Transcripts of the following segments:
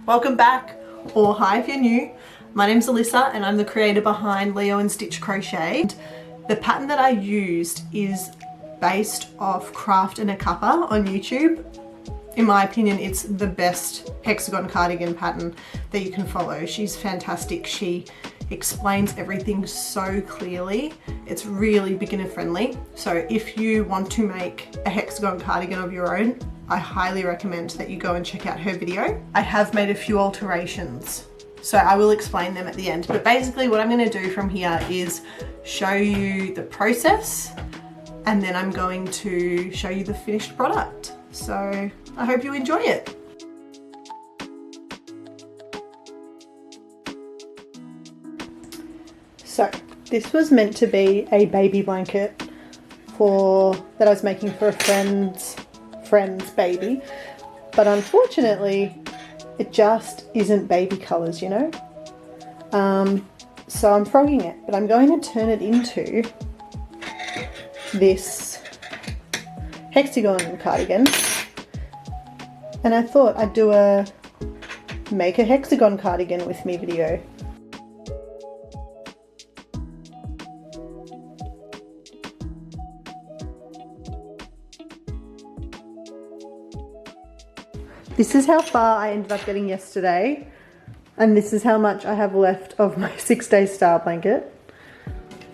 Welcome back, or hi if you're new. My name's Alyssa and I'm the creator behind leoandstitchcrochet. The pattern that I used is based off Craft and a Cuppa on YouTube. In my opinion, it's the best hexagon cardigan pattern that you can follow. She's fantastic. She explains everything so clearly. It's really beginner friendly. So if you want to make a hexagon cardigan of your own, I highly recommend that you go and check out her video. I have made a few alterations, so I will explain them at the end. But basically what I'm going to do from here is show you the process, and then I'm going to show you the finished product. So I hope you enjoy it. So this was meant to be a baby blanket that I was making for a friend's baby, but unfortunately it just isn't baby colours, you know. So I'm frogging it, but I'm going to turn it into this hexagon cardigan, and I thought I'd do a make a hexagon cardigan with me video. This is how far I ended up getting yesterday, and this is how much I have left of my 6-day star blanket.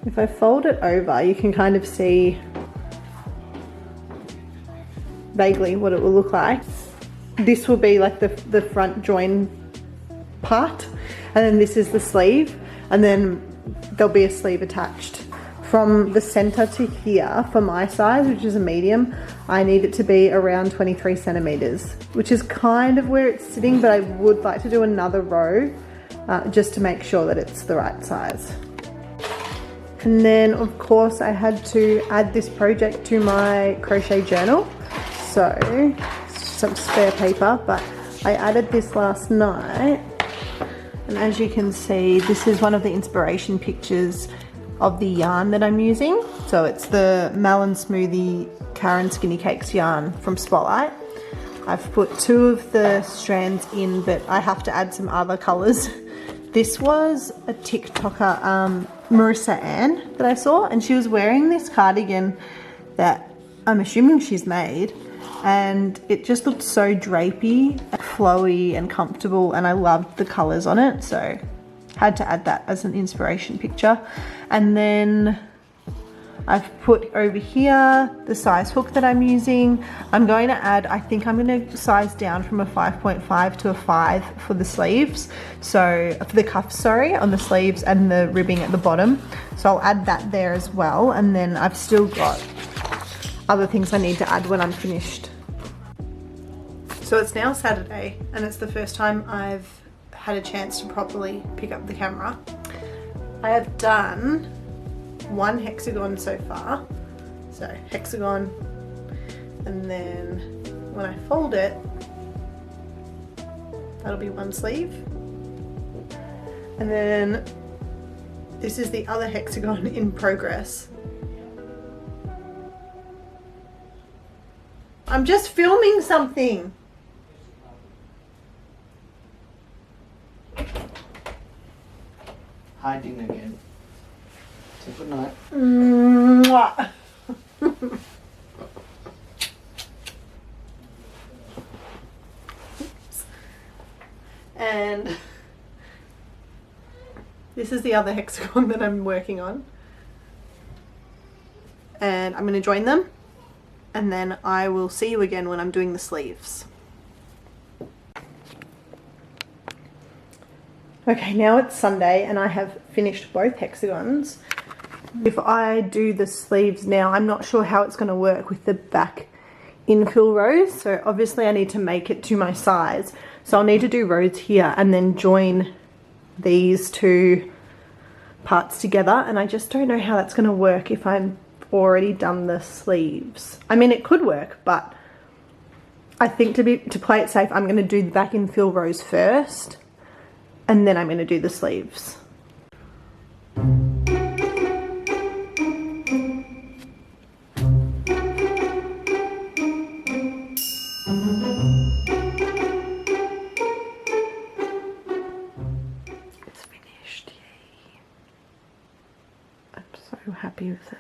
If I fold it over, you can kind of see vaguely what it will look like. This will be like the front join part, and then this is the sleeve, and then there'll be a sleeve attached. From the center to here, for my size, which is a medium, I need it to be around 23 centimeters, which is kind of where it's sitting, but I would like to do another row just to make sure that it's the right size. And then of course I had to add this project to my crochet journal. So some spare paper, but I added this last night. And as you can see, this is one of the inspiration pictures of the yarn that I'm using. So it's the Melon Smoothie Karen Skinny Cakes yarn from Spotlight. I've put 2 of the strands in, but I have to add some other colors. This was a TikToker, Marissa Ann, that I saw, and she was wearing this cardigan that I'm assuming she's made, and it just looked so drapey, flowy and comfortable, and I loved the colors on it, so had to add that as an inspiration picture. And then I've put over here the size hook that I'm using. I'm going to add, I think I'm going to size down from a 5.5 to a 5 for the sleeves. So for the cuffs, sorry, on the sleeves and the ribbing at the bottom. So I'll add that there as well. And then I've still got other things I need to add when I'm finished. So it's now Saturday, and it's the first time I've had a chance to properly pick up the camera. I have done 1 hexagon so far, so hexagon, and then when I fold it, that'll be 1 sleeve, and then this is the other hexagon in progress. I'm just filming something. Hiding again. So good night. Mwah. And this is the other hexagon that I'm working on. And I'm going to join them, and then I will see you again when I'm doing the sleeves. Okay, now it's Sunday and I have finished both hexagons. If I do the sleeves now, I'm not sure how it's going to work with the back infill rows. So obviously I need to make it to my size. So I'll need to do rows here and then join these 2 parts together. And I just don't know how that's going to work if I've already done the sleeves. I mean, it could work, but I think to play it safe, I'm going to do the back infill rows first, and then I'm going to do the sleeves. happy with it.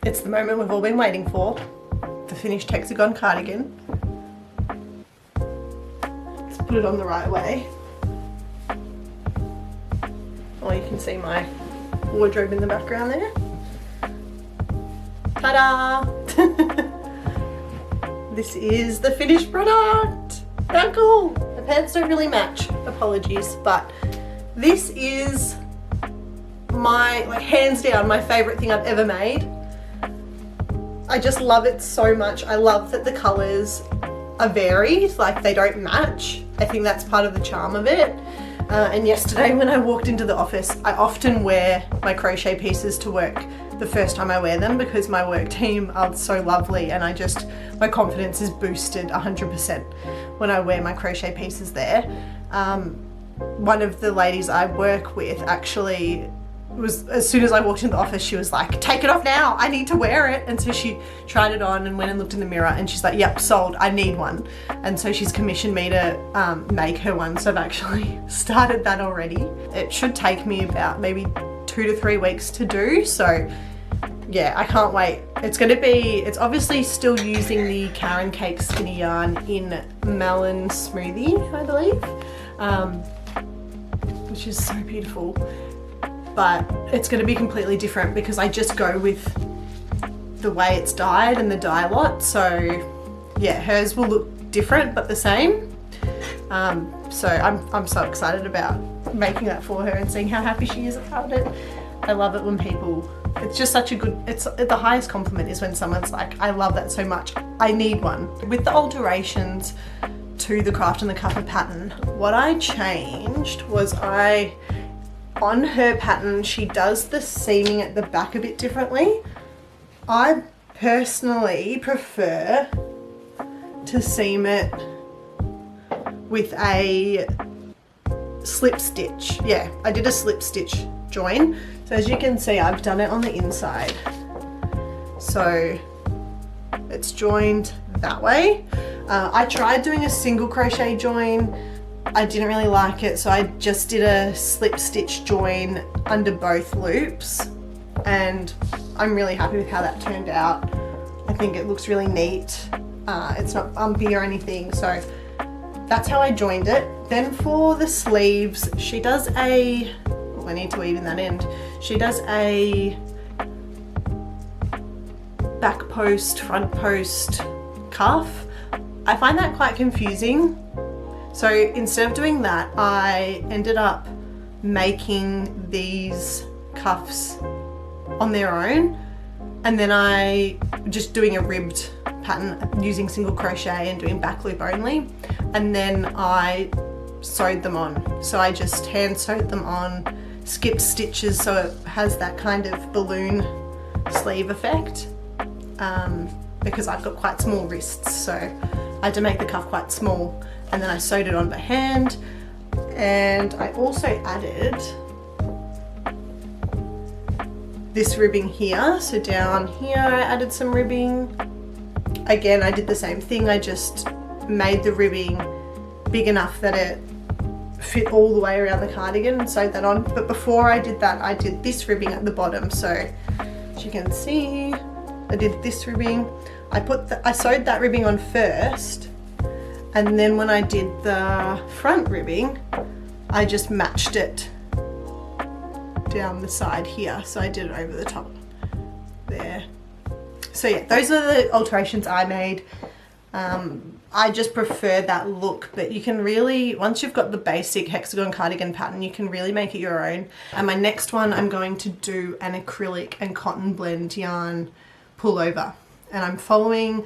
It's the moment we've all been waiting for, the finished hexagon cardigan. Let's put it on the right way. Oh, you can see my wardrobe in the background there. Ta-da! This is the finished product. How cool! The pants don't really match, apologies, but this is my, like, hands down, my favorite thing I've ever made. I just love it so much. I love that the colors are varied, like they don't match. I think that's part of the charm of it. And yesterday when I walked into the office, I often wear my crochet pieces to work the first time I wear them because my work team are so lovely, and my confidence is boosted 100% when I wear my crochet pieces there. One of the ladies I work with actually was, as soon as I walked into the office, she was like, take it off now, I need to wear it. And so she tried it on and went and looked in the mirror and she's like, yep, sold, I need one. And so she's commissioned me to make her one. So I've actually started that already. It should take me about maybe 2 to 3 weeks to do. So yeah, I can't wait. It's obviously still using the Karen Cake skinny yarn in Melon Smoothie, I believe, which is so beautiful. But it's going to be completely different because I just go with the way it's dyed and the dye lot. So yeah, hers will look different but the same. So I'm so excited about making that for her and seeing how happy she is about it. I love it when people, it's just such a good, it's the highest compliment is when someone's like, I love that so much, I need one. With the alterations to the Craft and the Cuppa pattern, what I changed was on her pattern, she does the seaming at the back a bit differently. I personally prefer to seam it with a slip stitch. Yeah, I did a slip stitch join. So as you can see, I've done it on the inside. So it's joined that way. I tried doing a single crochet join. I didn't really like it, so I just did a slip stitch join under both loops, and I'm really happy with how that turned out. I think it looks really neat. It's not bumpy or anything, so that's how I joined it. Then for the sleeves, she does I need to weave in that end. She does a back post, front post cuff. I find that quite confusing. So instead of doing that, I ended up making these cuffs on their own, and then I just doing a ribbed pattern using single crochet and doing back loop only, and then I sewed them on. So I just hand sewed them on, skipped stitches so it has that kind of balloon sleeve effect, because I've got quite small wrists, so I had to make the cuff quite small. And then I sewed it on by hand, and I also added this ribbing here. So down here I added some ribbing. Again, I did the same thing. I just made the ribbing big enough that it fit all the way around the cardigan and sewed that on. But before I did that, I did this ribbing at the bottom. So as you can see, I did this ribbing. I sewed that ribbing on first. And then when I did the front ribbing, I just matched it down the side here. So I did it over the top there. So yeah, those are the alterations I made. I just prefer that look, but you can really, once you've got the basic hexagon cardigan pattern, you can really make it your own. And my next one, I'm going to do an acrylic and cotton blend yarn pullover. And I'm following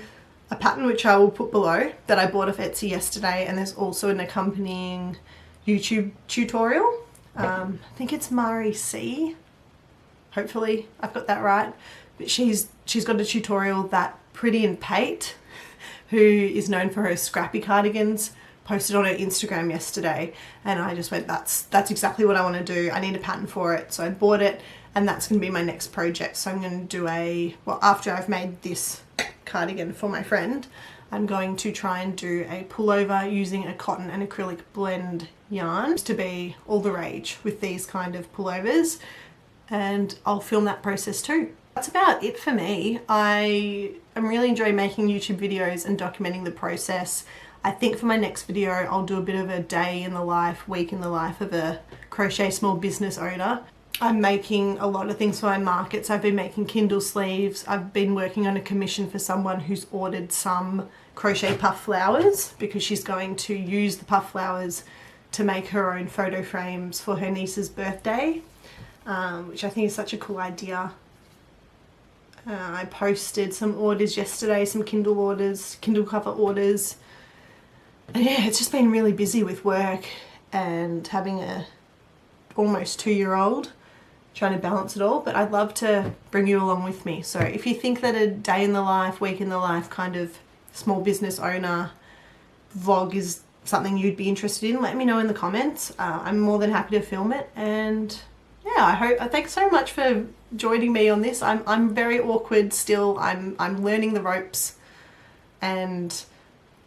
a pattern which I will put below that I bought off Etsy yesterday, and there's also an accompanying YouTube tutorial. I think it's Mari C. Hopefully I've got that right. But she's got a tutorial that Pretty and Pate, who is known for her scrappy cardigans, posted on her Instagram yesterday, and I just went, that's exactly what I want to do. I need a pattern for it, so I bought it, and that's going to be my next project. So I'm going to do after I've made this cardigan for my friend, I'm going to try and do a pullover using a cotton and acrylic blend yarn to be all the rage with these kind of pullovers, and I'll film that process too. That's about it for me. I am really enjoying making YouTube videos and documenting the process. I think for my next video I'll do a bit of a day in the life, week in the life of a crochet small business owner. I'm making a lot of things for my markets. I've been making Kindle sleeves. I've been working on a commission for someone who's ordered some crochet puff flowers because she's going to use the puff flowers to make her own photo frames for her niece's birthday, which I think is such a cool idea. I posted some orders yesterday, some Kindle orders, Kindle cover orders. And yeah, it's just been really busy with work and having a almost 2-year-old, trying to balance it all, but I'd love to bring you along with me. So if you think that a day in the life, week in the life kind of small business owner vlog is something you'd be interested in, let me know in the comments. I'm more than happy to film it, and yeah, thanks so much for joining me on this. I'm very awkward still. I'm learning the ropes, and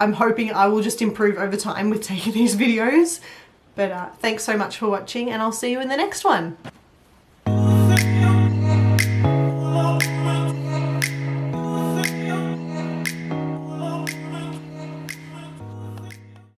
I'm hoping I will just improve over time with taking these videos. But thanks so much for watching, and I'll see you in the next one.